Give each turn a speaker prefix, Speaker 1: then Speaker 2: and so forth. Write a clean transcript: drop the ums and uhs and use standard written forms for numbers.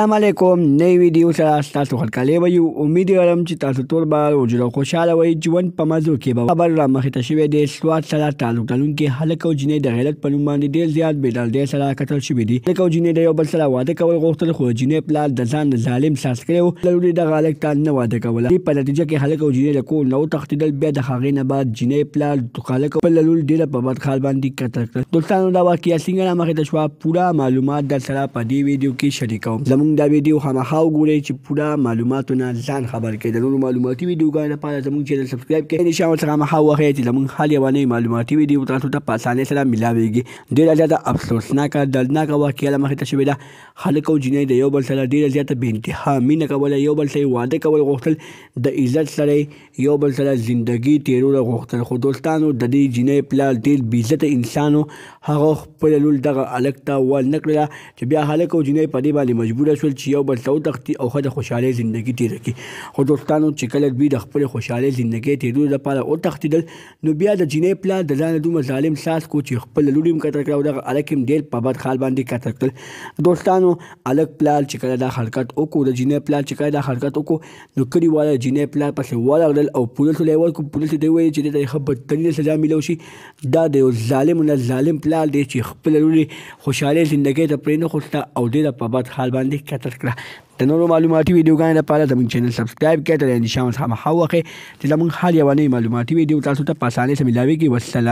Speaker 1: السلام علیکم نوی ویډیو سره تاسو خلکاله وي امید لرم چې تاسو ټول به وجود خوشاله وي ژوند په مزو کې به خبر را مخې ته شوی دی سواد سره تعلق لرونکي هلک او جنۍ د غیرت په نوم باندې ډېر زیات بېدردۍ سره قتل شوي دي هلک او جنۍ د یو بل سره واده کول غوښتل خو جنۍ پلار د ځان ظالم ساس کړی و ضروري دغه هلک ته نه واده کوله دې په نتیجه کې هلک او جنۍ له کور نه وتښتېدل بیا د هغې نه بعد جنۍ پلار هلک خپل لور ډېره په بد حال باندې قتل کړل دوستانو دا واقعه څنګه را مخې ته شوه پوره معلومات در سره په دې ویډیو کې شریکوم زموږ دا ویډیو خامخا وګورئ چې پوره معلوماتونه ځان خبر کړئ د نورو معلوماتي ویډیوګانو لپاره زموږ چینل سبسکرایب کړئ نشان ورڅخه خامخا وښیئ چې زموږ هر یوه نوې معلوماتي ویډیو تاسو ته په اسانۍ سره میلاویږي ډېره زیاته افسوسناکه دردناکه واقعه له مخې ته شوې ده هلک او جنۍ د یو بل سره ډېره زیاته بې انتها مینه کوله یو بل سره واده کول غوښتل د عزت سره یو بل سره زندګي تېرول غوښتل خو دوستانو د دې جنۍ پلار ډېر بېعزته انسان و هغه خپله لور دغه هلک ته ور نه کړله چې بیا هلک او جنۍ په دې باندې مجبوره شول چې یو بل ته وتښتي او ښه د خوشحالۍ زندګي تېره کړي خو دوستانو چې کله دوی د خپلې خوشحالۍ زندګۍ تېرولو لپاره وتښتېدل نو بیا د جنۍ پلار د ځانه دومره ظالم ساس کو چې خپله لور هم قتل کړه او دغه هلک هم ډېر په بد حال باندې قتل کړل دوستانو هلک پلار چې کله دا حرکت وکړو د جنۍ پلار چې کله دا حرکت وکړو نو کلیواله د جنۍ پلار پسې ورغلل او پولیسو ته یې ورکړو پولیسو ته یې وویل چې دې ته یې ښه بدترینه سزا میلاو شي دا د یو ظالم نه ظالم پلار دی چې خپله لور یې خوشحالۍ زندګۍ ته پرې نه خوسته او ډېره په بد حال باندې قتل کړه د نورو معلوماتي ویډیوګانو لپاره زموږ چینل سبسکرایب کړئ تر نشان ورڅخه خامخا وښیئ چې زموږ هر یوه نوې معلوماتي ویډیو تاسو ته په اسانۍ سره میلاویږي والسلام